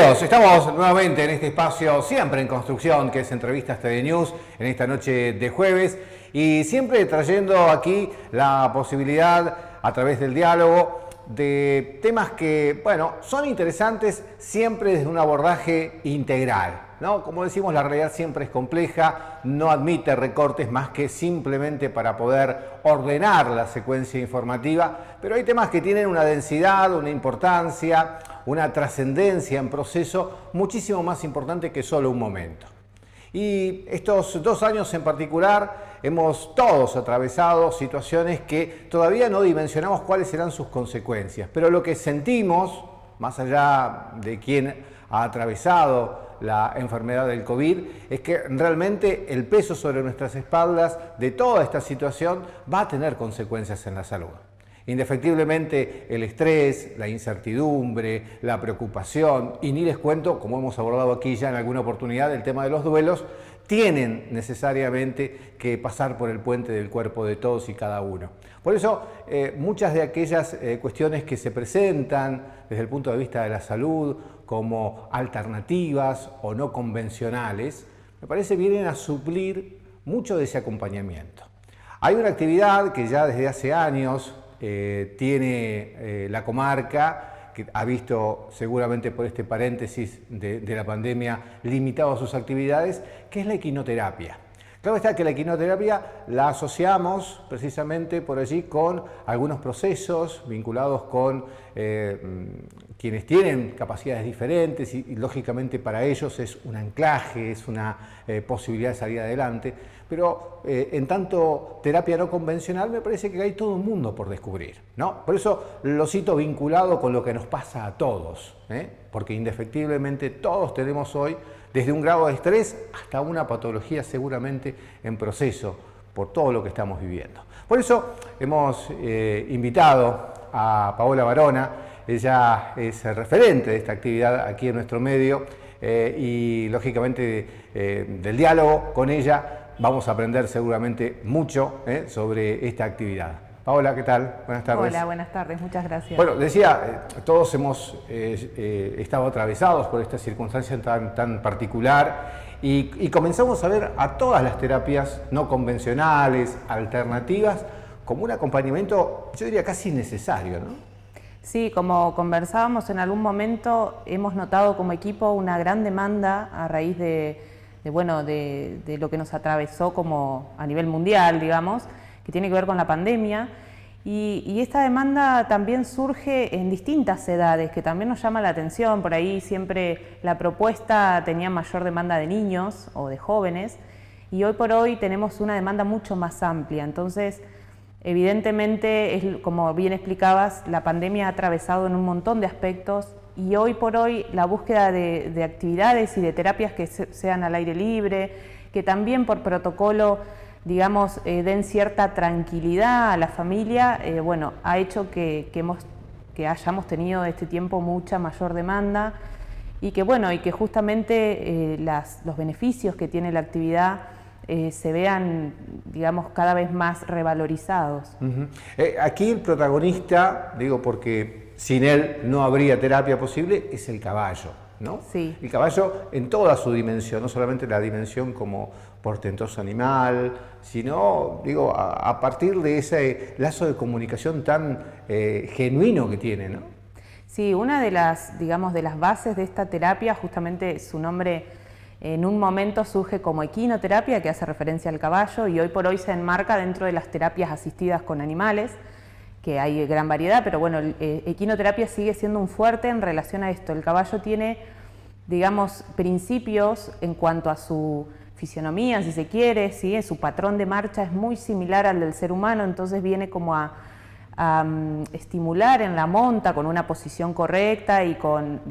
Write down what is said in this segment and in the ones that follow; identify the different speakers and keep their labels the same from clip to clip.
Speaker 1: Bienvenidos, estamos nuevamente en este espacio siempre en construcción que es Entrevistas TV News en esta noche de jueves y siempre trayendo aquí la posibilidad a través del diálogo de temas que, bueno, son interesantes siempre desde un abordaje integral, ¿no? Como decimos, la realidad siempre es compleja, no admite recortes más que simplemente para poder ordenar la secuencia informativa, pero hay temas que tienen una densidad, una importancia, una trascendencia en proceso muchísimo más importante que solo un momento. Y estos 2 años en particular hemos todos atravesado situaciones que todavía no dimensionamos cuáles serán sus consecuencias, pero lo que sentimos, más allá de quien ha atravesado la enfermedad del COVID, es que realmente el peso sobre nuestras espaldas de toda esta situación va a tener consecuencias en la salud. Indefectiblemente el estrés, la incertidumbre, la preocupación y ni les cuento, como hemos abordado aquí ya en alguna oportunidad, el tema de los duelos, tienen necesariamente que pasar por el puente del cuerpo de todos y cada uno. Por eso muchas de aquellas cuestiones que se presentan desde el punto de vista de la salud como alternativas o no convencionales, me parece vienen a suplir mucho de ese acompañamiento. Hay una actividad que ya desde hace años tiene la comarca, que ha visto seguramente por este paréntesis de la pandemia limitado sus actividades, que es la equinoterapia. Claro está que la equinoterapia la asociamos precisamente por allí con algunos procesos vinculados con quienes tienen capacidades diferentes y lógicamente para ellos es un anclaje, es una posibilidad de salir adelante, pero en tanto terapia no convencional me parece que hay todo un mundo por descubrir, ¿no? Por eso lo cito vinculado con lo que nos pasa a todos, porque indefectiblemente todos tenemos hoy desde un grado de estrés hasta una patología seguramente en proceso por todo lo que estamos viviendo. Por eso hemos invitado a Paola Barona. Ella es el referente de esta actividad aquí en nuestro medio y lógicamente del diálogo con ella vamos a aprender seguramente mucho sobre esta actividad. Paola, ¿qué tal? Buenas tardes.
Speaker 2: Hola, buenas tardes, muchas gracias.
Speaker 1: Bueno, decía, todos hemos estado atravesados por esta circunstancia tan particular y comenzamos a ver a todas las terapias no convencionales, alternativas, como un acompañamiento, yo diría, casi necesario, ¿no?
Speaker 2: Sí, como conversábamos en algún momento, hemos notado como equipo una gran demanda a raíz de lo que nos atravesó como a nivel mundial, digamos, que tiene que ver con la pandemia. Y esta demanda también surge en distintas edades, que también nos llama la atención. Por ahí siempre la propuesta tenía mayor demanda de niños o de jóvenes, y hoy por hoy tenemos una demanda mucho más amplia. Entonces, evidentemente, como bien explicabas, la pandemia ha atravesado en un montón de aspectos y hoy por hoy la búsqueda de actividades y de terapias que sean al aire libre, que también por protocolo, digamos, den cierta tranquilidad a la familia, ha hecho que hayamos tenido este tiempo mucha mayor demanda y que justamente los beneficios que tiene la actividad se vean, digamos, cada vez más revalorizados.
Speaker 1: Aquí el protagonista, digo porque sin él no habría terapia posible, es el caballo, ¿no?
Speaker 2: Sí.
Speaker 1: El caballo en toda su dimensión, no solamente la dimensión como portentoso animal, sino, digo, a partir de ese lazo de comunicación tan genuino que tiene, ¿no?
Speaker 2: Sí, una de las, digamos, de las bases de esta terapia, justamente su nombre en un momento surge como equinoterapia, que hace referencia al caballo, y hoy por hoy se enmarca dentro de las terapias asistidas con animales, que hay gran variedad, pero bueno, equinoterapia sigue siendo un fuerte en relación a esto. El caballo tiene, digamos, principios en cuanto a su fisionomía, si se quiere, ¿sí? Su patrón de marcha es muy similar al del ser humano, entonces viene como a estimular en la monta con una posición correcta y con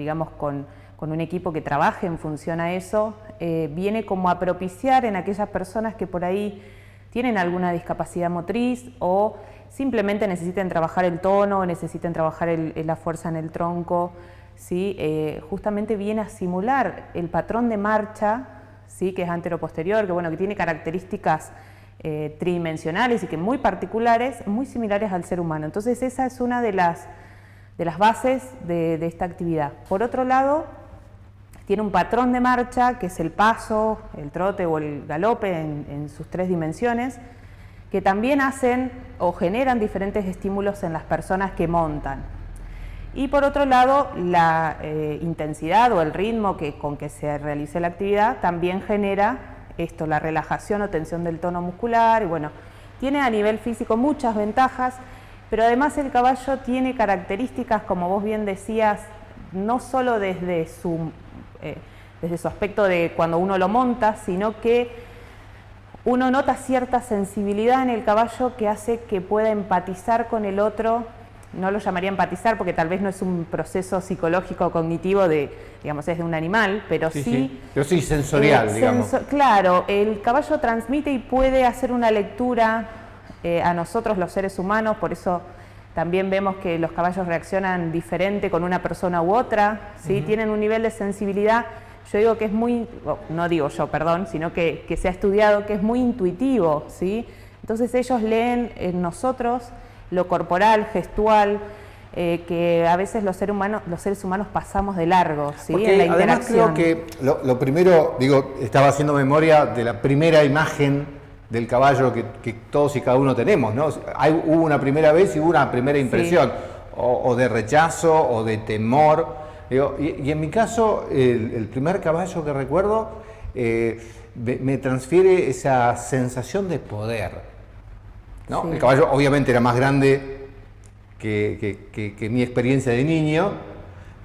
Speaker 2: un equipo que trabaje en función a eso, viene como a propiciar en aquellas personas que por ahí tienen alguna discapacidad motriz o simplemente necesiten trabajar el tono, o necesiten trabajar la fuerza en el tronco, ¿sí? Justamente viene a simular el patrón de marcha, ¿sí? Que es antero-posterior, que tiene características tridimensionales y que muy particulares, muy similares al ser humano. Entonces esa es una de las bases de esta actividad. Por otro lado, tiene un patrón de marcha, que es el paso, el trote o el galope en sus 3 dimensiones, que también hacen o generan diferentes estímulos en las personas que montan. Y por otro lado, la intensidad o el ritmo con que se realice la actividad también genera esto, la relajación o tensión del tono muscular, y bueno, tiene a nivel físico muchas ventajas, pero además el caballo tiene características, como vos bien decías, no solo desde su aspecto de cuando uno lo monta, sino que uno nota cierta sensibilidad en el caballo que hace que pueda empatizar con el otro. No lo llamaría empatizar porque tal vez no es un proceso psicológico cognitivo digamos, es de un animal, pero sí.
Speaker 1: Pero sí sensorial, digamos.
Speaker 2: Claro, el caballo transmite y puede hacer una lectura a nosotros los seres humanos, por eso también vemos que los caballos reaccionan diferente con una persona u otra, ¿sí? Tienen un nivel de sensibilidad, yo digo que es muy, no digo yo, perdón, sino que se ha estudiado que es muy intuitivo, ¿sí? Entonces ellos leen en nosotros lo corporal, gestual, que a veces los seres humanos pasamos de largo, ¿sí? En la interacción.
Speaker 1: Además creo que lo primero, digo, estaba haciendo memoria de la primera imagen del caballo que todos y cada uno tenemos, ¿no? Hubo una primera vez y hubo una primera impresión, sí. o de rechazo o de temor. Digo, y en mi caso, el primer caballo que recuerdo me transfiere esa sensación de poder, ¿no? Sí. El caballo obviamente era más grande que mi experiencia de niño,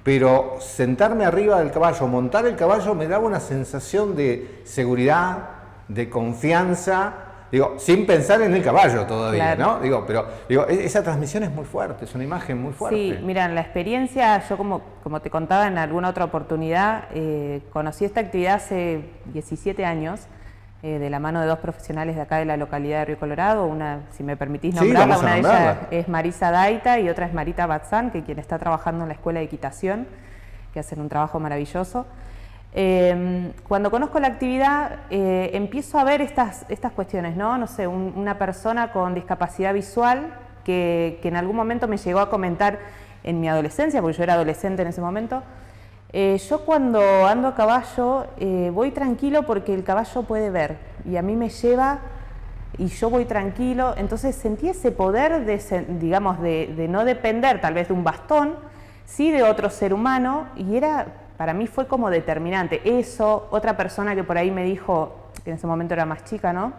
Speaker 1: pero sentarme arriba del caballo, montar el caballo, me daba una sensación de seguridad, de confianza, digo, sin pensar en el caballo todavía, claro. ¿No? Digo, pero esa transmisión es muy fuerte, es una imagen muy fuerte.
Speaker 2: Sí, mira, en la experiencia, yo como te contaba en alguna otra oportunidad, conocí esta actividad hace 17 años, de la mano de 2 profesionales de acá de la localidad de Río Colorado, una, si me permitís nombrarla, sí, una de ellas es Marisa Daita y otra es Marita Batzán, que quien está trabajando en la Escuela de Equitación, que hacen un trabajo maravilloso. Cuando conozco la actividad empiezo a ver estas cuestiones, ¿no? No sé, una persona con discapacidad visual que en algún momento me llegó a comentar en mi adolescencia, porque yo era adolescente en ese momento, yo cuando ando a caballo voy tranquilo porque el caballo puede ver y a mí me lleva y yo voy tranquilo, entonces sentí ese poder de no depender tal vez de un bastón, sí de otro ser humano, y para mí fue como determinante. Eso, otra persona que por ahí me dijo, que en ese momento era más chica, ¿no?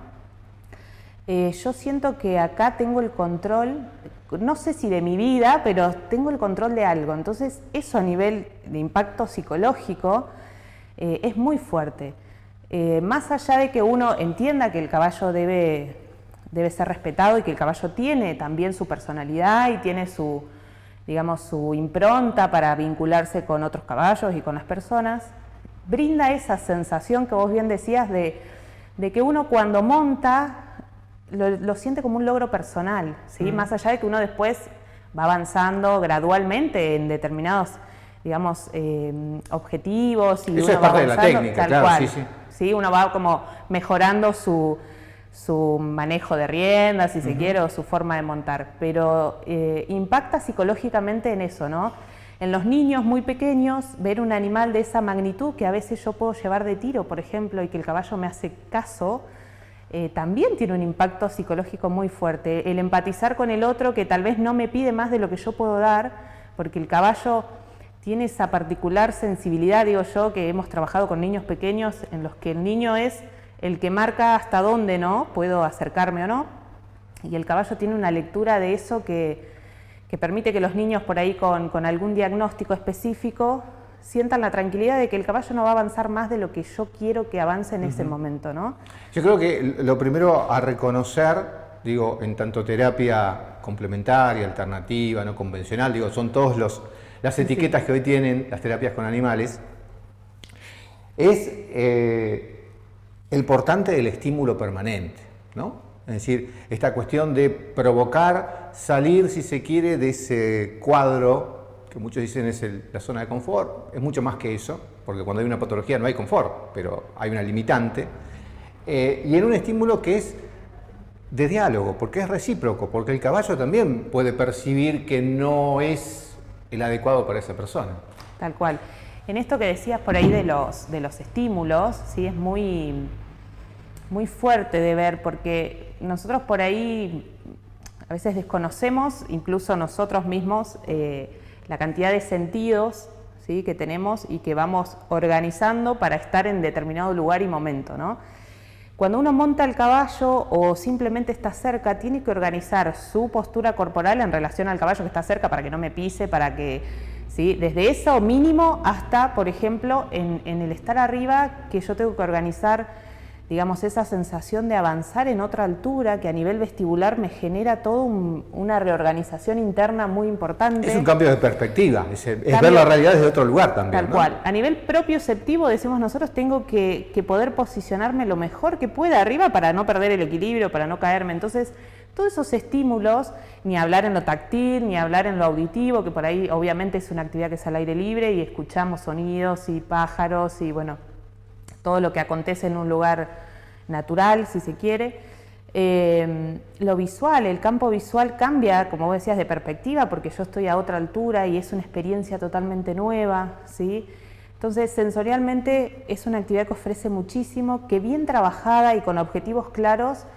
Speaker 2: Yo siento que acá tengo el control, no sé si de mi vida, pero tengo el control de algo. Entonces, eso a nivel de impacto psicológico es muy fuerte. Más allá de que uno entienda que el caballo debe ser respetado y que el caballo tiene también su personalidad y tiene su impronta para vincularse con otros caballos y con las personas, brinda esa sensación que vos bien decías de que uno cuando monta lo siente como un logro personal, ¿sí? Más allá de que uno después va avanzando gradualmente en determinados, objetivos. Y
Speaker 1: eso es parte de la técnica, claro, cual,
Speaker 2: sí. Uno va como mejorando su manejo de riendas, si se quiere, o su forma de montar, pero impacta psicológicamente en eso, ¿no? En los niños muy pequeños, ver un animal de esa magnitud que a veces yo puedo llevar de tiro, por ejemplo, y que el caballo me hace caso, también tiene un impacto psicológico muy fuerte. El empatizar con el otro que tal vez no me pide más de lo que yo puedo dar, porque el caballo tiene esa particular sensibilidad, digo yo, que hemos trabajado con niños pequeños, en los que el niño es el que marca hasta dónde no puedo acercarme o no, y el caballo tiene una lectura de eso que permite que los niños por ahí con algún diagnóstico específico sientan la tranquilidad de que el caballo no va a avanzar más de lo que yo quiero que avance en ese momento, ¿no?
Speaker 1: Yo creo que lo primero a reconocer, digo, en tanto terapia complementaria, alternativa, no convencional, digo, son todas las etiquetas que hoy tienen las terapias con animales, es el portante del estímulo permanente, ¿no? Es decir, esta cuestión de provocar salir, si se quiere, de ese cuadro que muchos dicen es la zona de confort, es mucho más que eso, porque cuando hay una patología no hay confort, pero hay una limitante, y en un estímulo que es de diálogo, porque es recíproco, porque el caballo también puede percibir que no es el adecuado para esa persona.
Speaker 2: Tal cual. En esto que decías por ahí de los estímulos, ¿sí? Es muy fuerte de ver, porque nosotros por ahí a veces desconocemos, incluso nosotros mismos, la cantidad de sentidos, ¿sí? que tenemos y que vamos organizando para estar en determinado lugar y momento, ¿no? Cuando uno monta el caballo o simplemente está cerca, tiene que organizar su postura corporal en relación al caballo que está cerca para que no me pise, para que, ¿sí? Desde eso mínimo hasta, por ejemplo, en el estar arriba, que yo tengo que organizar, digamos, esa sensación de avanzar en otra altura que a nivel vestibular me genera toda una reorganización interna muy importante.
Speaker 1: Es un cambio de perspectiva, es ver la realidad desde otro lugar también.
Speaker 2: Tal cual. A nivel propioceptivo, decimos nosotros, tengo que poder posicionarme lo mejor que pueda arriba para no perder el equilibrio, para no caerme. Entonces, todos esos estímulos, ni hablar en lo táctil, ni hablar en lo auditivo, que por ahí obviamente es una actividad que es al aire libre y escuchamos sonidos y pájaros y bueno, todo lo que acontece en un lugar natural, si se quiere. Lo visual, el campo visual cambia, como vos decías, de perspectiva, porque yo estoy a otra altura y es una experiencia totalmente nueva, ¿sí? Entonces, sensorialmente es una actividad que ofrece muchísimo, que bien trabajada y con objetivos claros,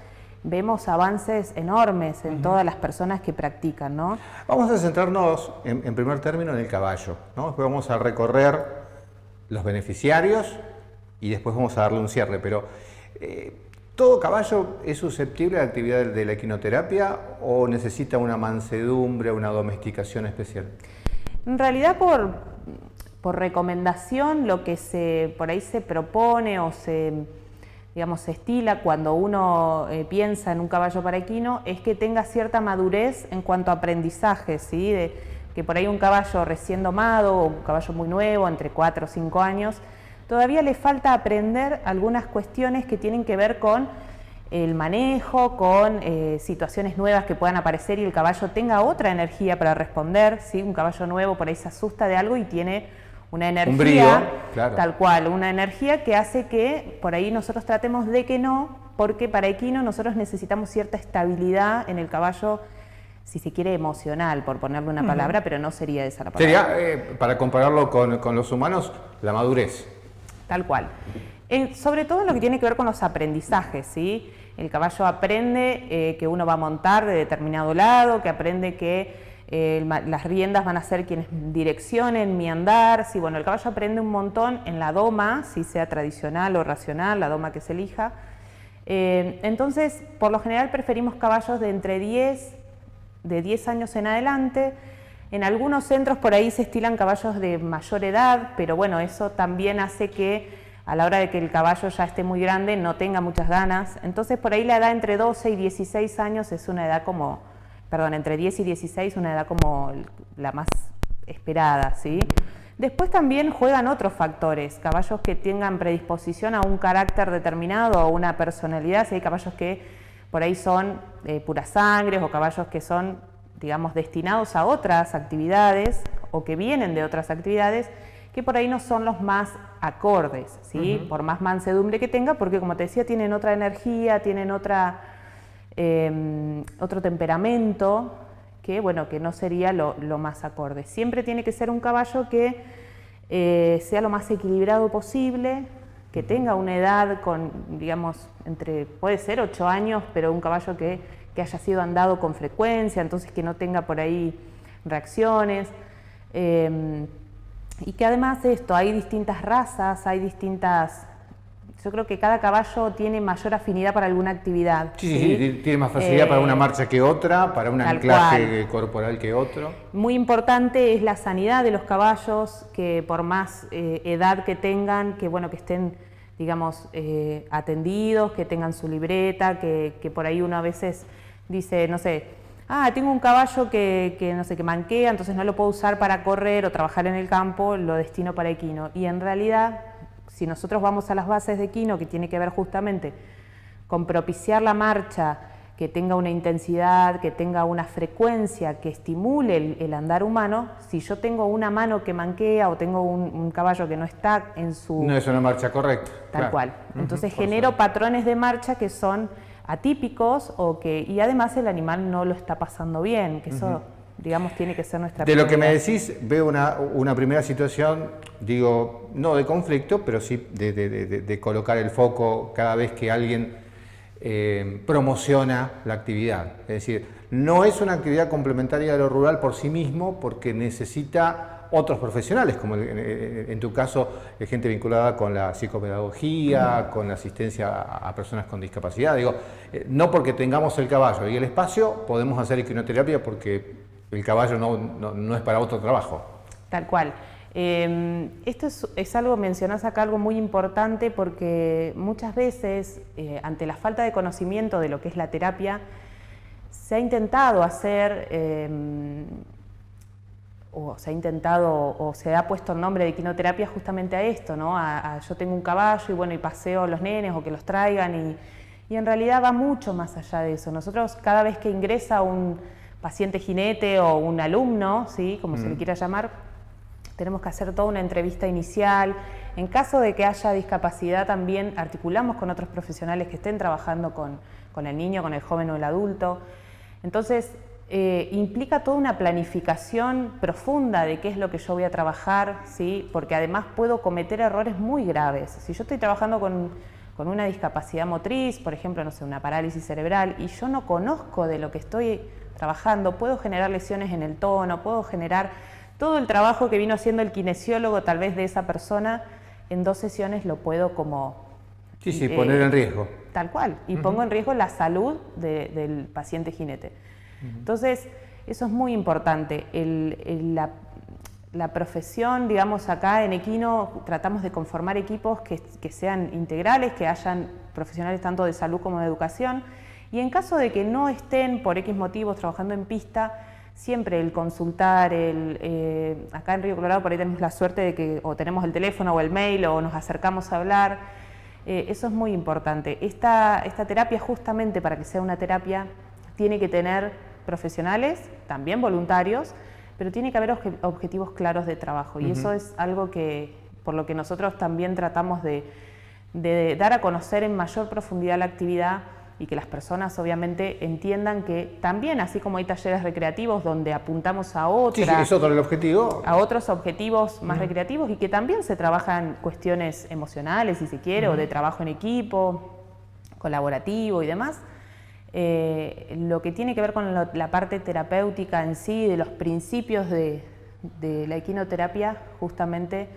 Speaker 2: vemos avances enormes en todas las personas que practican, ¿no?
Speaker 1: Vamos a centrarnos, en primer término, en el caballo, ¿no? Después vamos a recorrer los beneficiarios y después vamos a darle un cierre, pero ¿todo caballo es susceptible a la actividad de la equinoterapia o necesita una mansedumbre, una domesticación especial?
Speaker 2: En realidad por recomendación, lo que por ahí se propone o se estila cuando uno piensa en un caballo para equino es que tenga cierta madurez en cuanto a aprendizaje, ¿sí? Que por ahí un caballo recién domado o un caballo muy nuevo, entre 4 o 5 años, todavía le falta aprender algunas cuestiones que tienen que ver con el manejo, con situaciones nuevas que puedan aparecer y el caballo tenga otra energía para responder, ¿sí? Un caballo nuevo por ahí se asusta de algo y tiene una energía,
Speaker 1: un brío, claro.
Speaker 2: Tal cual, una energía que hace que por ahí nosotros tratemos de que no, porque para equino nosotros necesitamos cierta estabilidad en el caballo, si se quiere emocional, por ponerle una palabra, pero no sería esa la palabra.
Speaker 1: Sería, para compararlo con los humanos, la madurez.
Speaker 2: Tal cual. Sobre todo en lo que tiene que ver con los aprendizajes, ¿sí? El caballo aprende que uno va a montar de determinado lado, que aprende que las riendas van a ser quienes direccionen mi andar. Sí, bueno, el caballo aprende un montón en la doma, si sea tradicional o racional, la doma que se elija. Entonces, por lo general preferimos caballos de entre 10 años en adelante. En algunos centros por ahí se estilan caballos de mayor edad, pero bueno, eso también hace que a la hora de que el caballo ya esté muy grande no tenga muchas ganas. Entonces por ahí la edad entre 12 y 16 años es una edad como, entre 10 y 16 una edad como la más esperada, ¿sí? Después también juegan otros factores, caballos que tengan predisposición a un carácter determinado o una personalidad, si hay caballos que por ahí son puras sangres o caballos que son, digamos, destinados a otras actividades o que vienen de otras actividades que por ahí no son los más acordes, ¿sí? Por más mansedumbre que tenga, porque como te decía, tienen otra energía, tienen otro temperamento que, bueno, que no sería lo más acorde. Siempre tiene que ser un caballo que sea lo más equilibrado posible, que tenga una edad con, digamos, puede ser 8 años, pero un caballo que haya sido andado con frecuencia, entonces que no tenga por ahí reacciones. Y que además de esto, hay distintas razas, yo creo que cada caballo tiene mayor afinidad para alguna actividad.
Speaker 1: Sí, tiene más facilidad para una marcha que otra, para un anclaje corporal que otro.
Speaker 2: Muy importante es la sanidad de los caballos, que por más edad que tengan, que bueno, que estén, digamos, atendidos, que tengan su libreta, que por ahí uno a veces dice, no sé, tengo un caballo que no sé, que manquea, entonces no lo puedo usar para correr o trabajar en el campo, lo destino para equino. Y en realidad, si nosotros vamos a las bases de equino, que tiene que ver justamente con propiciar la marcha, que tenga una intensidad, que tenga una frecuencia, que estimule el andar humano, si yo tengo una mano que manquea o tengo un caballo que no está en su...
Speaker 1: No es una marcha correcta.
Speaker 2: Tal cual. Entonces genero patrones de marcha que son atípicos y además el animal no lo está pasando bien, que eso digamos, tiene que ser nuestra
Speaker 1: De
Speaker 2: prioridad.
Speaker 1: lo que me decís, veo una primera situación, digo, no de conflicto, pero sí de colocar el foco cada vez que alguien promociona la actividad. Es decir, no es una actividad complementaria de lo rural por sí mismo, porque necesita otros profesionales, como en tu caso, gente vinculada con la psicopedagogía, con la asistencia a personas con discapacidad. Digo, no porque tengamos el caballo y el espacio, podemos hacer equinoterapia porque el caballo no es para otro trabajo.
Speaker 2: Tal cual. Esto es algo, mencionás acá algo muy importante, porque muchas veces, ante la falta de conocimiento de lo que es la terapia, se ha intentado hacer, o se ha puesto el nombre de equinoterapia justamente a esto, ¿no? Yo tengo un caballo y bueno, y paseo a los nenes o que los traigan, y en realidad va mucho más allá de eso. Nosotros, cada vez que ingresa un paciente jinete o un alumno, ¿sí?, como se le quiera llamar, tenemos que hacer toda una entrevista inicial. En caso de que haya discapacidad, también articulamos con otros profesionales que estén trabajando con el niño, con el joven o el adulto. Entonces, implica toda una planificación profunda de qué es lo que yo voy a trabajar, ¿sí?, porque además puedo cometer errores muy graves. Si yo estoy trabajando con una discapacidad motriz, por ejemplo, no sé, una parálisis cerebral, y yo no conozco de lo que estoy trabajando, puedo generar lesiones en el tono, puedo generar todo el trabajo que vino haciendo el kinesiólogo tal vez de esa persona, en 2 sesiones lo puedo como...
Speaker 1: Sí, poner en riesgo.
Speaker 2: Tal cual, y pongo en riesgo la salud del paciente jinete. Entonces, eso es muy importante. La profesión, digamos, acá en Equino tratamos de conformar equipos que sean integrales, que hayan profesionales tanto de salud como de educación, y en caso de que no estén por X motivos trabajando en pista, siempre el consultar, acá en Río Colorado por ahí tenemos la suerte de que o tenemos el teléfono o el mail o nos acercamos a hablar, eso es muy importante. Esta terapia, justamente para que sea una terapia, tiene que tener profesionales, también voluntarios, pero tiene que haber objetivos claros de trabajo, y eso es algo por lo que nosotros también tratamos de dar a conocer en mayor profundidad la actividad, y que las personas obviamente entiendan que también, así como hay talleres recreativos donde apuntamos a
Speaker 1: Sí, es otro el objetivo.
Speaker 2: A otros objetivos más recreativos, y que también se trabajan cuestiones emocionales, si se quiere, o de trabajo en equipo, colaborativo y demás. Lo que tiene que ver con la parte terapéutica en sí, de los principios de la equinoterapia, justamente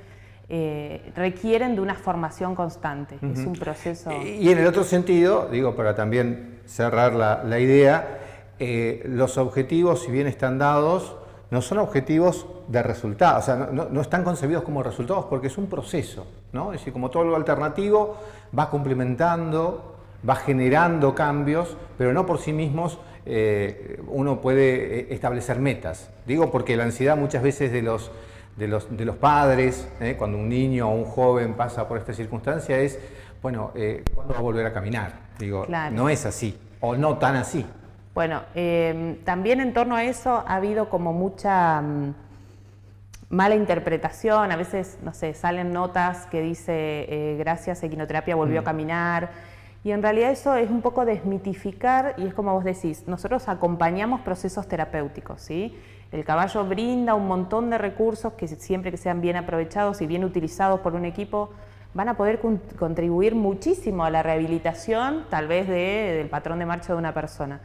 Speaker 2: requieren de una formación constante. Es un proceso...
Speaker 1: Y en el otro sentido, digo, para también cerrar la idea, los objetivos, si bien están dados, no son objetivos de resultados, o sea, no están concebidos como resultados, porque es un proceso, ¿no? Es decir, como todo lo alternativo, va complementando, va generando cambios, pero no por sí mismos uno puede establecer metas. Digo porque la ansiedad muchas veces de los padres, cuando un niño o un joven pasa por esta circunstancia, es, bueno, ¿cuándo va a volver a caminar? Digo, claro. No es así, o no tan así.
Speaker 2: Bueno, también en torno a eso ha habido como mucha mala interpretación. A veces, no sé, salen notas que dice gracias, equinoterapia volvió a caminar, y en realidad eso es un poco desmitificar, y es como vos decís, nosotros acompañamos procesos terapéuticos, ¿sí? El caballo brinda un montón de recursos que siempre que sean bien aprovechados y bien utilizados por un equipo, van a poder contribuir muchísimo a la rehabilitación, tal vez del patrón de marcha de una persona.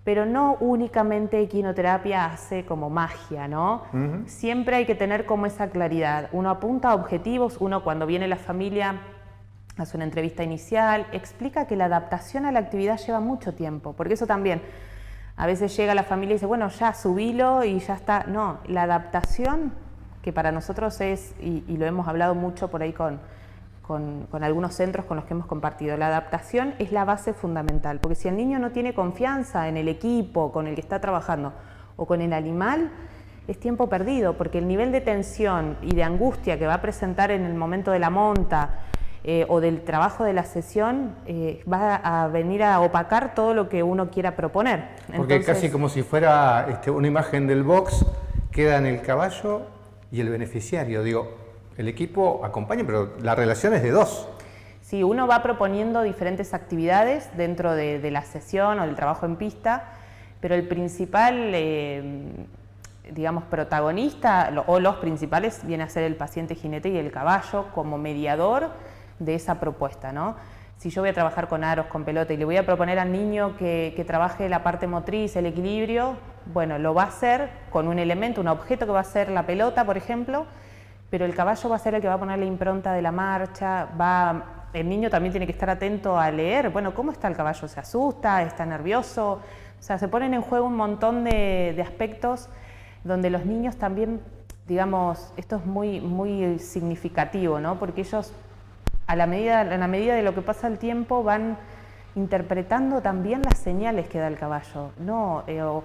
Speaker 2: Pero no únicamente equinoterapia hace como magia, ¿no? Siempre hay que tener como esa claridad. Uno apunta a objetivos, uno cuando viene la familia hace una entrevista inicial, explica que la adaptación a la actividad lleva mucho tiempo, porque eso también... A veces llega la familia y dice, bueno, ya subilo y ya está. No, la adaptación, que para nosotros es, y lo hemos hablado mucho por ahí con algunos centros con los que hemos compartido, la adaptación es la base fundamental, porque si el niño no tiene confianza en el equipo con el que está trabajando o con el animal, es tiempo perdido, porque el nivel de tensión y de angustia que va a presentar en el momento de la monta, o del trabajo de la sesión, va a venir a opacar todo lo que uno quiera proponer.
Speaker 1: Porque entonces, casi como si fuera una imagen del box, queda en el caballo y el beneficiario. Digo, el equipo acompaña, pero la relación es de dos.
Speaker 2: Sí, uno va proponiendo diferentes actividades dentro de la sesión o del trabajo en pista, pero el principal, digamos, protagonista, o los principales, viene a ser el paciente jinete y el caballo como mediador de esa propuesta, ¿no? Si yo voy a trabajar con aros, con pelota, y le voy a proponer al niño que trabaje la parte motriz, el equilibrio, bueno, lo va a hacer con un elemento, un objeto que va a ser la pelota, por ejemplo, pero el caballo va a ser el que va a poner la impronta de la marcha, el niño también tiene que estar atento a leer, bueno, ¿cómo está el caballo? ¿Se asusta? ¿Está nervioso? O sea, se ponen en juego un montón de aspectos donde los niños también, digamos, esto es muy, muy significativo, ¿no? Porque ellos, en la medida de lo que pasa el tiempo, van interpretando también las señales que da el caballo, ¿no? O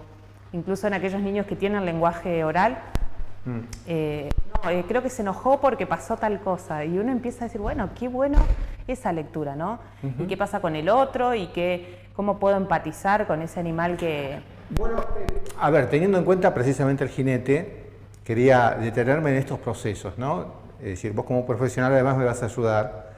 Speaker 2: incluso en aquellos niños que tienen lenguaje oral, creo que se enojó porque pasó tal cosa, y uno empieza a decir, bueno, qué bueno esa lectura, ¿no? ¿Y qué pasa con el otro? ¿Y cómo puedo empatizar con ese animal que...?
Speaker 1: Bueno, a ver, teniendo en cuenta precisamente el jinete, quería detenerme en estos procesos, ¿no? Es decir, vos como profesional además me vas a ayudar,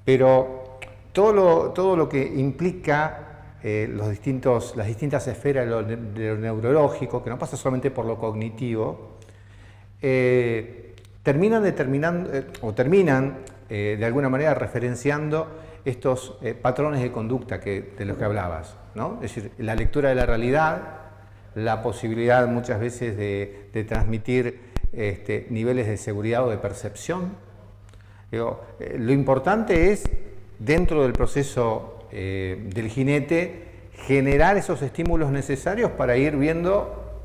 Speaker 1: pero todo lo que implica las distintas esferas de lo neurológico, que no pasa solamente por lo cognitivo, terminan de alguna manera referenciando estos patrones de conducta de los que hablabas, ¿no? Es decir, la lectura de la realidad, la posibilidad muchas veces de transmitir niveles de seguridad o de percepción. Lo importante es, dentro del proceso del jinete, generar esos estímulos necesarios para ir viendo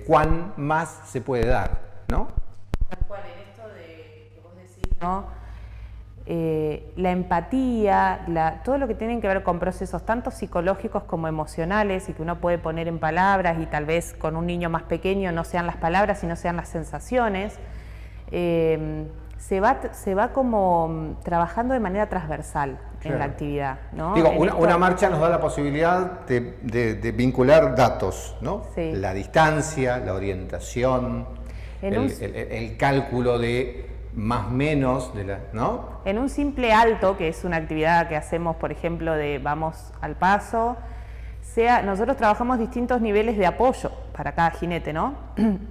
Speaker 1: cuán más se puede dar, ¿no?
Speaker 2: Tal cual, en esto que vos decís, ¿no? La empatía, todo lo que tiene que ver con procesos tanto psicológicos como emocionales y que uno puede poner en palabras, y tal vez con un niño más pequeño no sean las palabras sino sean las sensaciones, se va como trabajando de manera transversal en la actividad, ¿no?
Speaker 1: Digo, una marcha nos da la posibilidad de vincular datos, ¿no?
Speaker 2: Sí.
Speaker 1: La distancia, la orientación, el cálculo de más menos, ¿no?
Speaker 2: En un simple alto, que es una actividad que hacemos, por ejemplo, de vamos al paso, nosotros trabajamos distintos niveles de apoyo para cada jinete, ¿no?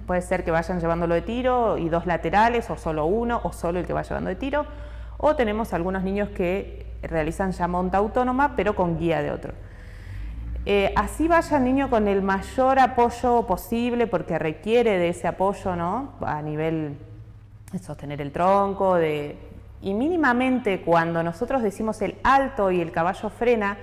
Speaker 2: Puede ser que vayan llevándolo de tiro y 2 laterales, o solo uno, o solo el que va llevando de tiro, o tenemos algunos niños que realizan ya monta autónoma, pero con guía de otro. Así vaya el niño con el mayor apoyo posible, porque requiere de ese apoyo, ¿no? A nivel de sostener el tronco, y mínimamente cuando nosotros decimos el alto y el caballo frena,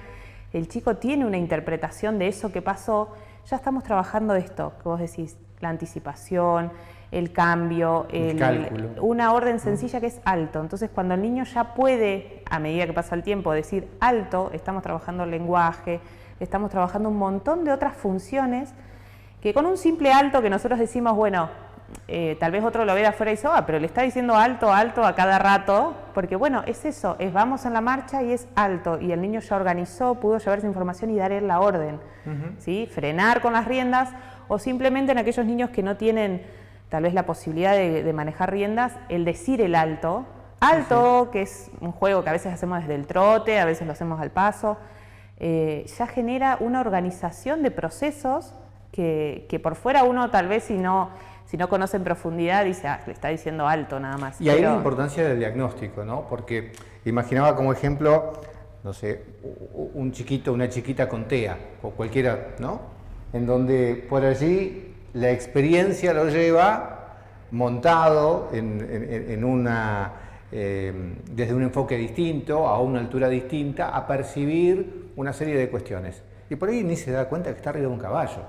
Speaker 2: el chico tiene una interpretación de eso que pasó, ya estamos trabajando esto, que vos decís, la anticipación, el cambio,
Speaker 1: el cálculo.
Speaker 2: Una orden sencilla que es alto. Entonces, cuando el niño ya puede, a medida que pasa el tiempo, decir alto, estamos trabajando el lenguaje, estamos trabajando un montón de otras funciones que con un simple alto que nosotros decimos, bueno, tal vez otro lo ve de afuera y dice, pero le está diciendo alto, alto a cada rato, porque bueno, es eso, vamos en la marcha y es alto, y el niño ya organizó, pudo llevar esa información y dar él la orden, ¿sí? Frenar con las riendas, o simplemente en aquellos niños que no tienen tal vez la posibilidad de manejar riendas, el decir el alto, que es un juego que a veces hacemos desde el trote, a veces lo hacemos al paso, ya genera una organización de procesos que por fuera uno tal vez si no conoce en profundidad dice, le está diciendo alto nada más.
Speaker 1: Y hay la importancia del diagnóstico, ¿no? Porque imaginaba como ejemplo, no sé, un chiquito, una chiquita con TEA, o cualquiera, ¿no? En donde por allí la experiencia lo lleva montado desde un enfoque distinto, a una altura distinta, a percibir una serie de cuestiones. Y por ahí ni se da cuenta que está arriba de un caballo,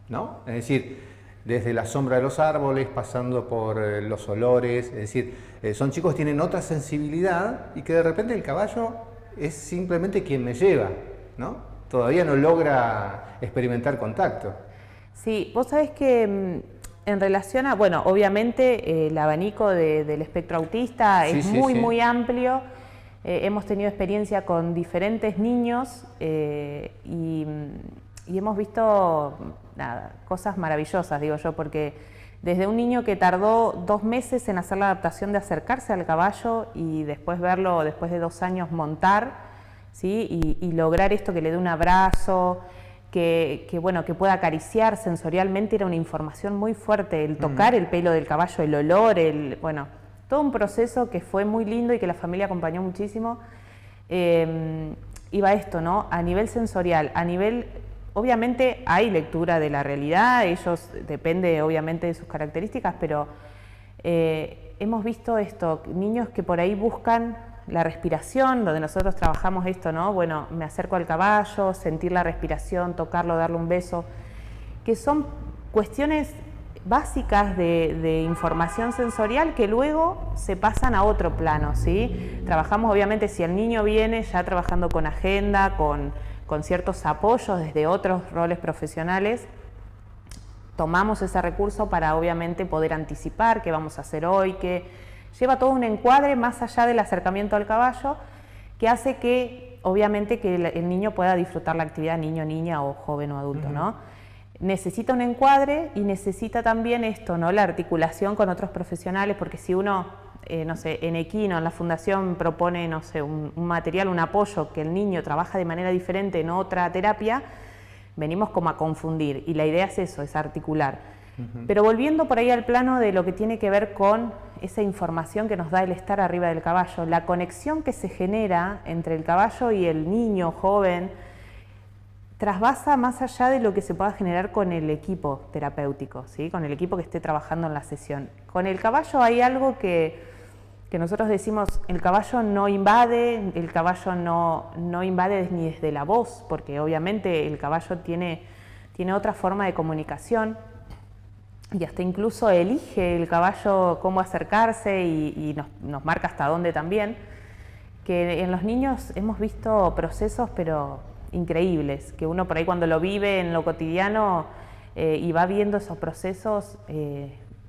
Speaker 1: ¿no? Es decir, desde la sombra de los árboles, pasando por los olores, es decir, son chicos que tienen otra sensibilidad y que de repente el caballo es simplemente quien me lleva, ¿no? Todavía no logra experimentar contacto.
Speaker 2: Sí, vos sabés que en relación a, bueno, obviamente el abanico del espectro autista es muy amplio. Hemos tenido experiencia con diferentes niños y hemos visto cosas maravillosas, digo yo, porque desde un niño que tardó 2 meses en hacer la adaptación de acercarse al caballo y después verlo después de 2 años montar, ¿sí? Y lograr esto que le dé un abrazo, bueno, que pueda acariciar sensorialmente, era una información muy fuerte, el tocar el pelo del caballo, el olor, bueno, todo un proceso que fue muy lindo y que la familia acompañó muchísimo. Iba esto, ¿no? A nivel sensorial, a nivel, obviamente hay lectura de la realidad, ellos, depende obviamente de sus características, pero hemos visto esto, niños que por ahí buscan la respiración, donde nosotros trabajamos esto, ¿no? Bueno, me acerco al caballo, sentir la respiración, tocarlo, darle un beso, que son cuestiones básicas de información sensorial que luego se pasan a otro plano, ¿sí? Trabajamos obviamente, si el niño viene ya trabajando con agenda, con ciertos apoyos desde otros roles profesionales, tomamos ese recurso para obviamente poder anticipar qué vamos a hacer hoy, que lleva todo un encuadre más allá del acercamiento al caballo, que hace que obviamente que el niño pueda disfrutar la actividad, niño, niña o joven o adulto, ¿no? Necesita un encuadre y necesita también esto, ¿no? La articulación con otros profesionales, porque si uno, no sé, en Equino, en la fundación propone, no sé, un material, un apoyo, que el niño trabaja de manera diferente en otra terapia, venimos como a confundir, y la idea es eso, es articular. Pero volviendo por ahí al plano de lo que tiene que ver con esa información que nos da el estar arriba del caballo, la conexión que se genera entre el caballo y el niño joven, trasvasa más allá de lo que se pueda generar con el equipo terapéutico, ¿sí? Con el equipo que esté trabajando en la sesión. Con el caballo hay algo que nosotros decimos, el caballo no invade, el caballo no invade ni desde la voz, porque obviamente el caballo tiene otra forma de comunicación, y hasta incluso elige el caballo cómo acercarse y nos marca hasta dónde también, que en los niños hemos visto procesos pero increíbles, que uno por ahí cuando lo vive en lo cotidiano y va viendo esos procesos,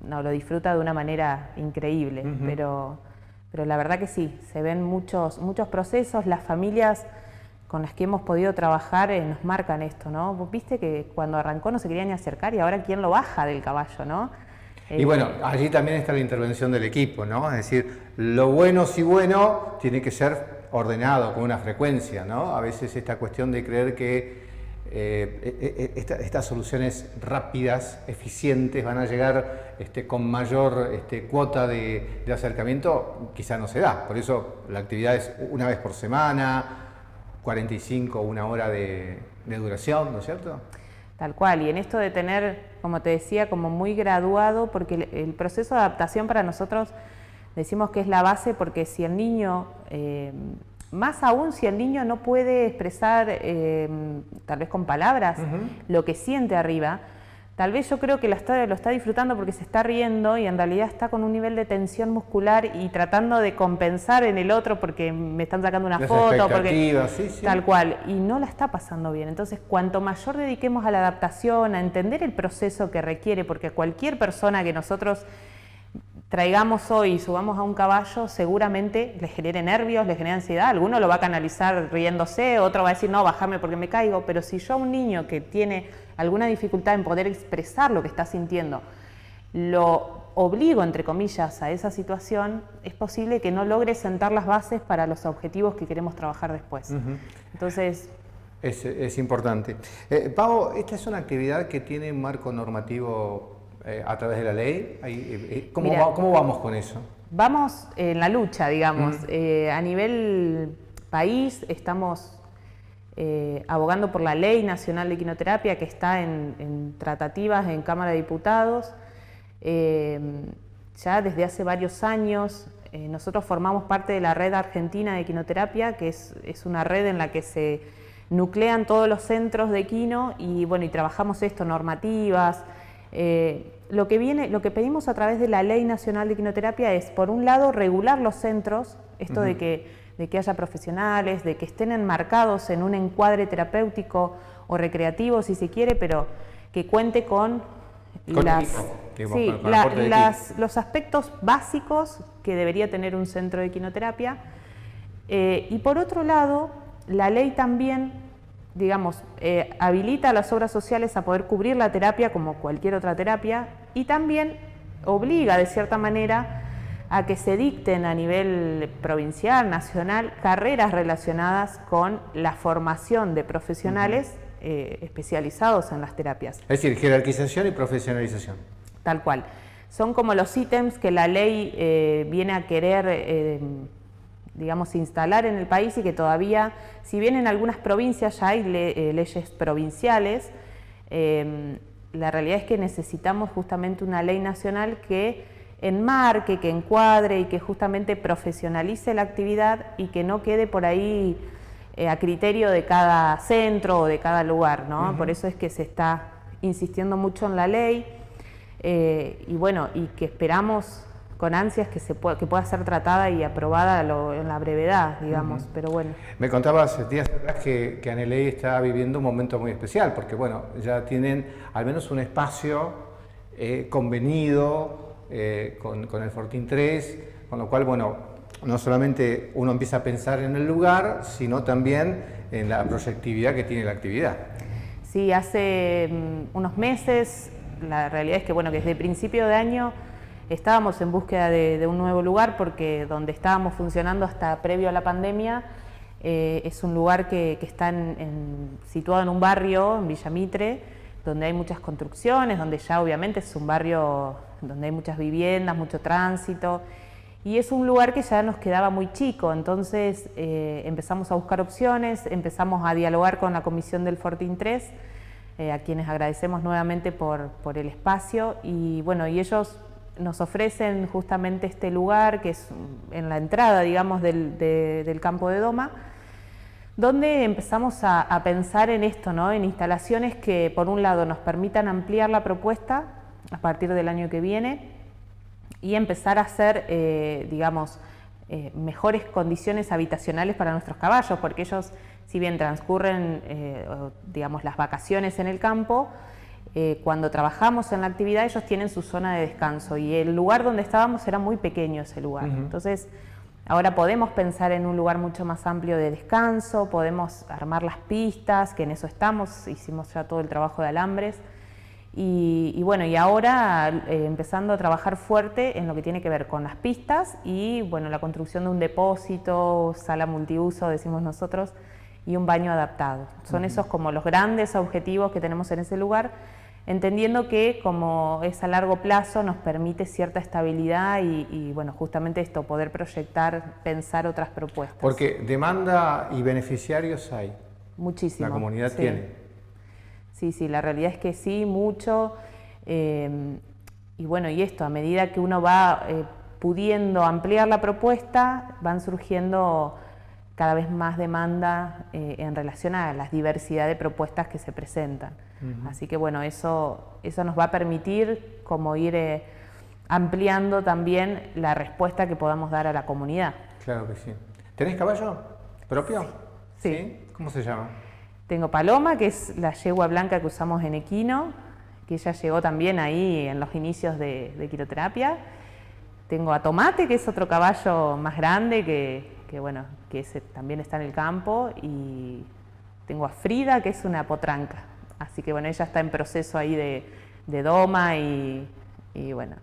Speaker 2: lo disfruta de una manera increíble, pero la verdad que sí, se ven muchos procesos, las familias con las que hemos podido trabajar nos marcan esto, ¿no? Vos viste que cuando arrancó no se quería ni acercar y ahora ¿quién lo baja del caballo, no?
Speaker 1: Y bueno, allí también está la intervención del equipo, ¿no? Es decir, lo bueno, si bueno, tiene que ser ordenado con una frecuencia, ¿no? A veces esta cuestión de creer que estas soluciones rápidas, eficientes, van a llegar con mayor cuota de acercamiento, quizá no se da. Por eso la actividad es una vez por semana, 45 o una hora de duración, ¿no es cierto?
Speaker 2: Tal cual, y en esto de tener, como te decía, como muy graduado, porque el proceso de adaptación para nosotros decimos que es la base, porque si el niño, más aún si el niño no puede expresar, tal vez con palabras, lo que siente arriba, tal vez yo creo que lo está disfrutando porque se está riendo y en realidad está con un nivel de tensión muscular y tratando de compensar en el otro porque me están sacando una foto, porque
Speaker 1: sí.
Speaker 2: Tal cual, y no la está pasando bien. Entonces, cuanto mayor dediquemos a la adaptación, a entender el proceso que requiere, porque cualquier persona que nosotros traigamos hoy y subamos a un caballo, seguramente le genere nervios, le genere ansiedad. Alguno lo va a canalizar riéndose, otro va a decir, no, bájame porque me caigo. Pero si yo a un niño que tiene alguna dificultad en poder expresar lo que está sintiendo, lo obligo, entre comillas, a esa situación, es posible que no logre sentar las bases para los objetivos que queremos trabajar después. Entonces...
Speaker 1: Es importante. Pau, esta es una actividad que tiene un marco normativo a través de la ley. ¿Cómo vamos con eso?
Speaker 2: Vamos en la lucha, digamos. A nivel país estamos abogando por la Ley Nacional de Equinoterapia que está en tratativas en Cámara de Diputados. Ya desde hace varios años nosotros formamos parte de la Red Argentina de Equinoterapia, que es una red en la que se nuclean todos los centros de equino y bueno, y trabajamos esto, normativas. Lo que pedimos a través de la Ley Nacional de Equinoterapia es, por un lado, regular los centros, esto de que haya profesionales, de que estén enmarcados en un encuadre terapéutico o recreativo, si se quiere, pero que cuente con los aspectos básicos que debería tener un centro de equinoterapia. Y por otro lado, la ley también, digamos, habilita a las obras sociales a poder cubrir la terapia como cualquier otra terapia y también obliga de cierta manera a que se dicten a nivel provincial, nacional, carreras relacionadas con la formación de profesionales especializados en las terapias.
Speaker 1: Es decir, jerarquización y profesionalización.
Speaker 2: Tal cual. Son como los ítems que la ley viene a querer, digamos, instalar en el país y que todavía, si bien en algunas provincias ya hay leyes provinciales, la realidad es que necesitamos justamente una ley nacional que enmarque, que encuadre y que justamente profesionalice la actividad y que no quede por ahí a criterio de cada centro o de cada lugar, ¿no? Por eso es que se está insistiendo mucho en la ley y bueno, y que esperamos con ansias que pueda ser tratada y aprobada en la brevedad, digamos, pero bueno.
Speaker 1: Me contabas días atrás que Aneley está viviendo un momento muy especial, porque bueno, ya tienen al menos un espacio convenido con el Fortín 3, con lo cual, bueno, no solamente uno empieza a pensar en el lugar, sino también en la proyectividad que tiene la actividad.
Speaker 2: Sí, hace unos meses, la realidad es que, bueno, que desde principio de año estábamos en búsqueda de un nuevo lugar porque donde estábamos funcionando hasta previo a la pandemia es un lugar que está situado en un barrio, en Villa Mitre, donde hay muchas construcciones, donde ya obviamente es un barrio donde hay muchas viviendas, mucho tránsito, y es un lugar que ya nos quedaba muy chico. Entonces empezamos a buscar opciones, empezamos a dialogar con la comisión del Fortín 3, a quienes agradecemos nuevamente por el espacio, y bueno, y ellos nos ofrecen justamente este lugar que es en la entrada, digamos, del campo de Doma, donde empezamos a pensar en esto, ¿no? En instalaciones que por un lado nos permitan ampliar la propuesta a partir del año que viene y empezar a hacer, digamos, mejores condiciones habitacionales para nuestros caballos, porque ellos, si bien transcurren, digamos, las vacaciones en el campo, cuando trabajamos en la actividad ellos tienen su zona de descanso y el lugar donde estábamos era muy pequeño ese lugar. Entonces ahora podemos pensar en un lugar mucho más amplio de descanso, podemos armar las pistas, que en eso estamos, hicimos ya todo el trabajo de alambres y bueno, y ahora empezando a trabajar fuerte en lo que tiene que ver con las pistas y bueno, la construcción de un depósito, sala multiuso, decimos nosotros, y un baño adaptado. Son esos como los grandes objetivos que tenemos en ese lugar, entendiendo que como es a largo plazo nos permite cierta estabilidad y bueno, justamente esto, poder proyectar, pensar otras propuestas.
Speaker 1: Porque demanda y beneficiarios hay.
Speaker 2: Muchísimo.
Speaker 1: La comunidad tiene.
Speaker 2: Sí, la realidad es que sí, mucho. Y bueno, y esto, a medida que uno va pudiendo ampliar la propuesta, van surgiendo cada vez más demanda en relación a la diversidad de propuestas que se presentan. Así que bueno, eso nos va a permitir como ir ampliando también la respuesta que podamos dar a la comunidad.
Speaker 1: Claro que sí. ¿Tenés caballo propio?
Speaker 2: Sí.
Speaker 1: ¿Cómo se llama?
Speaker 2: Tengo Paloma, que es la yegua blanca que usamos en equino, que ella llegó también ahí en los inicios de equinoterapia. Tengo a Tomate, que es otro caballo más grande que bueno, que ese también está en el campo, y tengo a Frida, que es una potranca, así que bueno, ella está en proceso ahí de doma y bueno,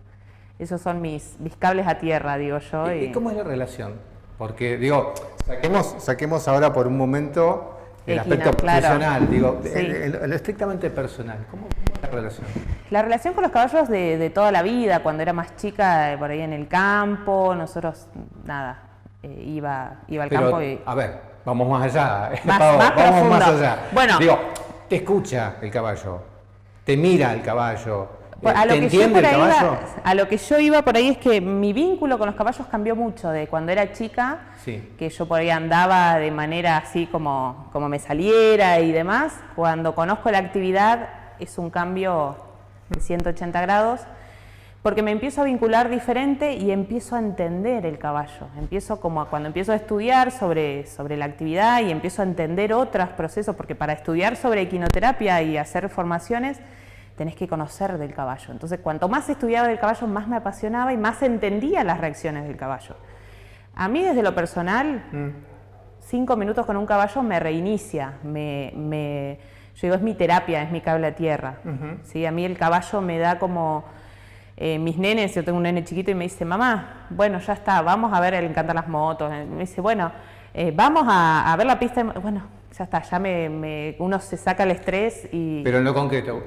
Speaker 2: esos son mis cables a tierra, digo yo.
Speaker 1: ¿Y cómo es la relación? Porque digo, saquemos ahora por un momento el aspecto profesional, digo,
Speaker 2: sí.
Speaker 1: lo estrictamente personal. ¿Cómo es la relación?
Speaker 2: La relación con los caballos de toda la vida, cuando era más chica, por ahí en el campo, nosotros, nada, iba al campo y...
Speaker 1: A ver, vamos más allá.
Speaker 2: Vamos
Speaker 1: más allá.
Speaker 2: Bueno,
Speaker 1: digo, te escucha el caballo, te mira el caballo,
Speaker 2: ¿te
Speaker 1: entiende el caballo?
Speaker 2: A lo que yo iba por ahí es que mi vínculo con los caballos cambió mucho de cuando era chica,
Speaker 1: sí.
Speaker 2: Que yo por ahí andaba de manera así como me saliera y demás. Cuando conozco la actividad es un cambio de 180 grados, porque me empiezo a vincular diferente y empiezo a entender el caballo. Cuando empiezo a estudiar sobre la actividad y empiezo a entender otros procesos, porque para estudiar sobre equinoterapia y hacer formaciones tenés que conocer del caballo. Entonces, cuanto más estudiaba del caballo, más me apasionaba y más entendía las reacciones del caballo. A mí, desde lo personal, 5 minutos con un caballo me reinicia, yo digo, es mi terapia, es mi cable a tierra. ¿Sí? A mí el caballo me da como... mis nenes, yo tengo un nene chiquito y me dice, mamá, bueno, ya está, vamos a ver, le encantan las motos. Me dice, bueno, vamos a ver la pista. Bueno, ya está, uno se saca el estrés y...
Speaker 1: Pero en lo concreto,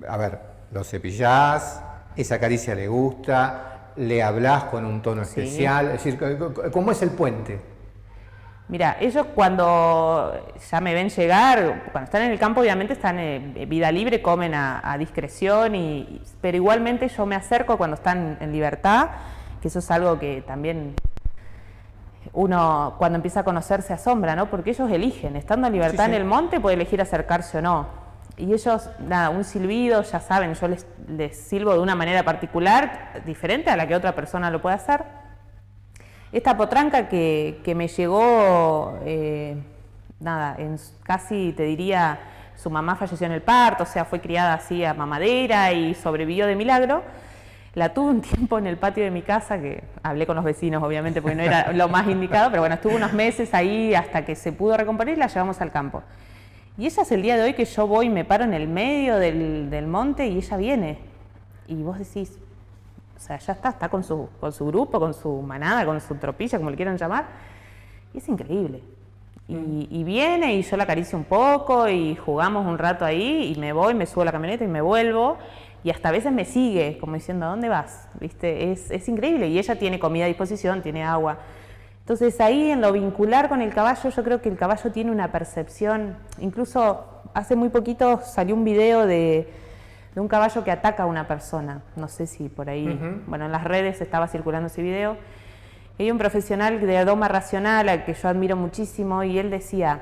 Speaker 1: a ver, lo cepillás, esa caricia le gusta, le hablás con un tono especial, es decir, ¿cómo es el puente?
Speaker 2: Mira, ellos cuando ya me ven llegar, cuando están en el campo obviamente están en vida libre, comen a discreción, pero igualmente yo me acerco cuando están en libertad, que eso es algo que también uno cuando empieza a conocer se asombra, ¿no? Porque ellos eligen, estando en libertad en el monte puede elegir acercarse o no. Y ellos, nada, un silbido, ya saben, yo les silbo de una manera particular, diferente a la que otra persona lo puede hacer. Esta potranca que me llegó, casi te diría, su mamá falleció en el parto, o sea, fue criada así a mamadera y sobrevivió de milagro. La tuve un tiempo en el patio de mi casa, que hablé con los vecinos obviamente porque no era lo más indicado, pero bueno, estuvo unos meses ahí hasta que se pudo recomponer y la llevamos al campo. Y ella es el día de hoy que yo voy y me paro en el medio del monte y ella viene. Y vos decís, o sea, ya está con su grupo, con su manada, con su tropilla, como le quieran llamar. Y es increíble. Y viene y yo la acaricio un poco y jugamos un rato ahí y me voy, me subo a la camioneta y me vuelvo. Y hasta a veces me sigue, como diciendo, ¿a dónde vas? ¿Viste? Es increíble. Y ella tiene comida a disposición, tiene agua. Entonces ahí en lo vincular con el caballo, yo creo que el caballo tiene una percepción, incluso hace muy poquito salió un video de un caballo que ataca a una persona, no sé si por ahí, bueno, en las redes estaba circulando ese video. Hay un profesional de doma racional al que yo admiro muchísimo y él decía,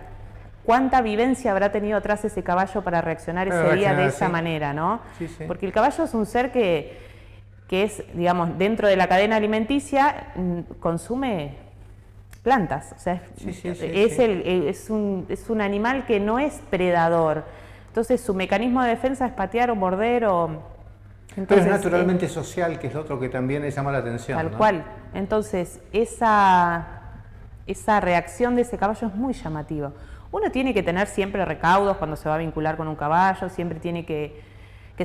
Speaker 2: ¿cuánta vivencia habrá tenido atrás ese caballo para reaccionar ese día de esa manera, ¿no? Sí. Porque el caballo es un ser que es, digamos, dentro de la cadena alimenticia, consume plantas, o sea, es un animal que no es predador, entonces su mecanismo de defensa es patear o morder o... Entonces,
Speaker 1: pero es naturalmente social, que es lo otro que también le llama la atención.
Speaker 2: Tal cual, entonces esa reacción de ese caballo es muy llamativa. Uno tiene que tener siempre recaudos cuando se va a vincular con un caballo, siempre tiene que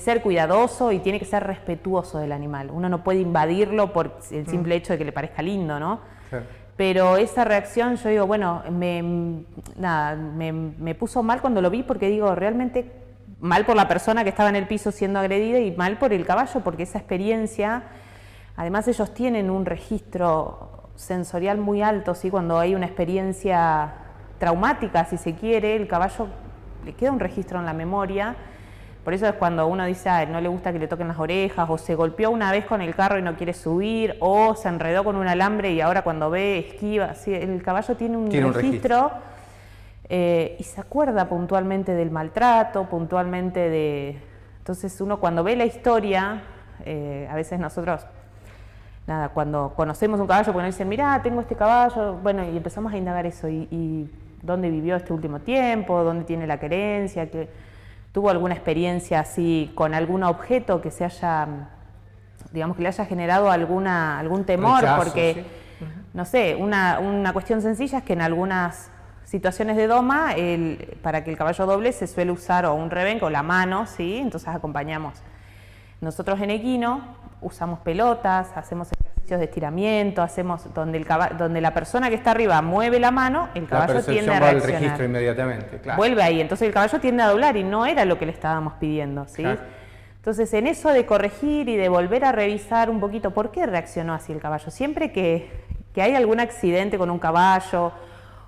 Speaker 2: ser cuidadoso y tiene que ser respetuoso del animal. Uno no puede invadirlo por el simple hecho de que le parezca lindo, ¿no? Claro. Pero esa reacción, yo digo, bueno, me puso mal cuando lo vi porque digo, realmente mal por la persona que estaba en el piso siendo agredida y mal por el caballo porque esa experiencia, además ellos tienen un registro sensorial muy alto, ¿sí? Cuando hay una experiencia traumática, si se quiere, el caballo le queda un registro en la memoria. Por eso es cuando uno dice, no le gusta que le toquen las orejas, o se golpeó una vez con el carro y no quiere subir, o se enredó con un alambre y ahora cuando ve, esquiva. Sí, el caballo tiene un registro y se acuerda puntualmente del maltrato, puntualmente de... Entonces uno cuando ve la historia, a veces nosotros, cuando conocemos un caballo, porque nos dicen, mirá, tengo este caballo, bueno, y empezamos a indagar eso, y dónde vivió este último tiempo, dónde tiene la querencia, que... ¿Tuvo alguna experiencia así con algún objeto que se haya, digamos, que le haya generado algún temor? Rechazo, porque, no sé, una cuestión sencilla es que en algunas situaciones de doma, para que el caballo doble se suele usar o un rebenque o la mano, ¿sí? Entonces acompañamos. Nosotros en equino usamos pelotas, hacemos ejercicios de estiramiento, hacemos donde la persona que está arriba mueve la mano, el caballo tiende a reaccionar.
Speaker 1: Va al registro inmediatamente, claro.
Speaker 2: Vuelve ahí, entonces el caballo tiende a doblar y no era lo que le estábamos pidiendo, ¿sí? Claro. Entonces en eso de corregir y de volver a revisar un poquito por qué reaccionó así el caballo, siempre que hay algún accidente con un caballo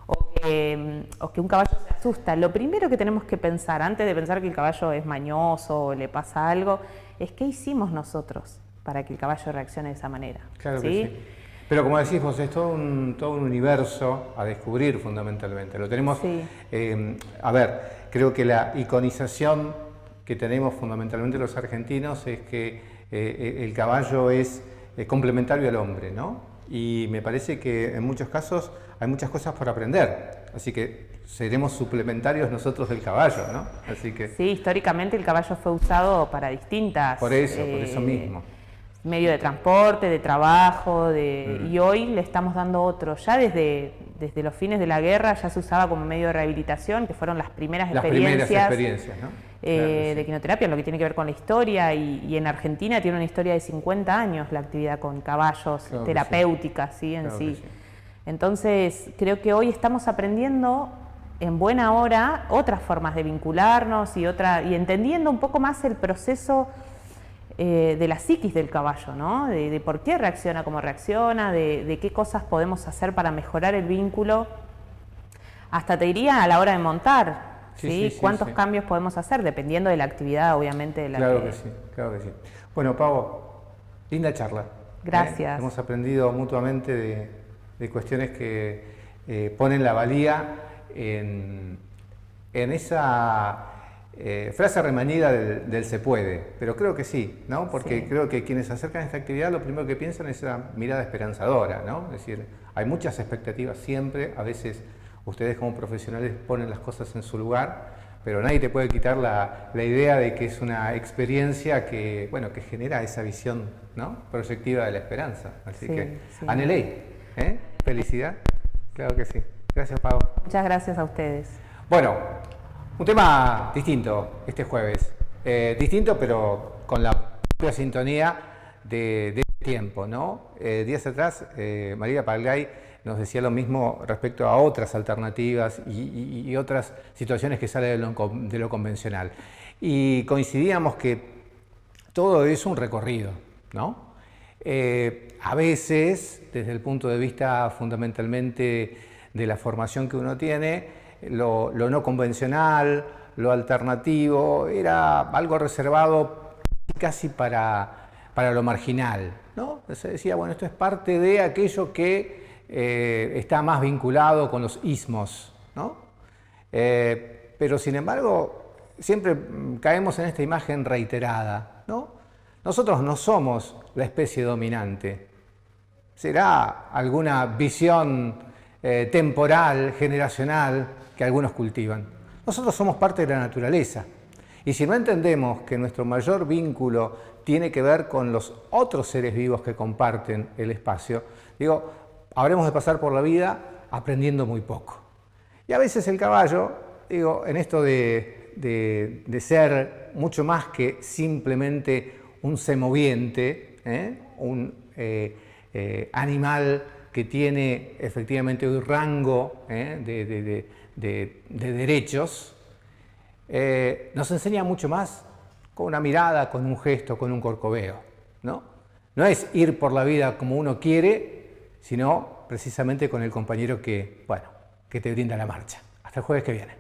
Speaker 2: o que un caballo se asusta, lo primero que tenemos que pensar, antes de pensar que el caballo es mañoso o le pasa algo, es qué hicimos nosotros para que el caballo reaccione de esa manera.
Speaker 1: Claro que sí. Pero como decís vos, es todo un universo a descubrir fundamentalmente. Lo tenemos, a ver, creo que la iconización que tenemos fundamentalmente los argentinos es que el caballo es complementario al hombre, ¿no? Y me parece que en muchos casos hay muchas cosas por aprender, así que seremos suplementarios nosotros del caballo, ¿no? Así que...
Speaker 2: Sí, históricamente el caballo fue usado para distintas...
Speaker 1: Por eso mismo.
Speaker 2: Medio de transporte, de trabajo, y hoy le estamos dando otro. Ya desde los fines de la guerra ya se usaba como medio de rehabilitación, que fueron las primeras experiencias, ¿no? De equinoterapia, lo que tiene que ver con la historia, y en Argentina tiene una historia de 50 años la actividad con caballos, terapéutica, ¿sí? En sí. Entonces, creo que hoy estamos aprendiendo en buena hora otras formas de vincularnos y entendiendo un poco más el proceso de la psiquis del caballo, ¿no? De por qué reacciona como reacciona, de qué cosas podemos hacer para mejorar el vínculo, hasta te diría a la hora de montar, ¿sí? ¿Cuántos cambios podemos hacer? Dependiendo de la actividad, obviamente. De la
Speaker 1: claro que sí, claro que sí. Bueno, Pau, linda charla.
Speaker 2: Gracias.
Speaker 1: Hemos aprendido mutuamente de cuestiones que ponen la valía en esa frase remanida del se puede, pero creo que sí, ¿no? Porque creo que quienes se acercan a esta actividad lo primero que piensan es esa mirada esperanzadora, ¿no? Es decir, hay muchas expectativas siempre, a veces ustedes como profesionales ponen las cosas en su lugar, pero nadie te puede quitar la idea de que es una experiencia que, bueno, que genera esa visión, ¿no? Proyectiva de la esperanza. Así que, anhelé, felicidad, claro que sí. Gracias, Pau.
Speaker 2: Muchas gracias a ustedes.
Speaker 1: Bueno, un tema distinto este jueves. Distinto, pero con la propia sintonía de tiempo, ¿no? Días atrás, María Palgay nos decía lo mismo respecto a otras alternativas y otras situaciones que salen de lo convencional. Y coincidíamos que todo es un recorrido, ¿no? A veces, desde el punto de vista fundamentalmente de la formación que uno tiene, lo no convencional, lo alternativo, era algo reservado casi para lo marginal, ¿no? Se decía, bueno, esto es parte de aquello que está más vinculado con los ismos, ¿no? Pero sin embargo, siempre caemos en esta imagen reiterada, ¿no? Nosotros no somos la especie dominante. Será alguna visión temporal, generacional, que algunos cultivan. Nosotros somos parte de la naturaleza. Y si no entendemos que nuestro mayor vínculo tiene que ver con los otros seres vivos que comparten el espacio, digo, habremos de pasar por la vida aprendiendo muy poco. Y a veces el caballo, digo, en esto de ser mucho más que simplemente un semoviente, un animal que tiene efectivamente un rango de derechos, nos enseña mucho más con una mirada, con un gesto, con un corcoveo, ¿no? No es ir por la vida como uno quiere, sino precisamente con el compañero que te brinda la marcha. Hasta el jueves que viene.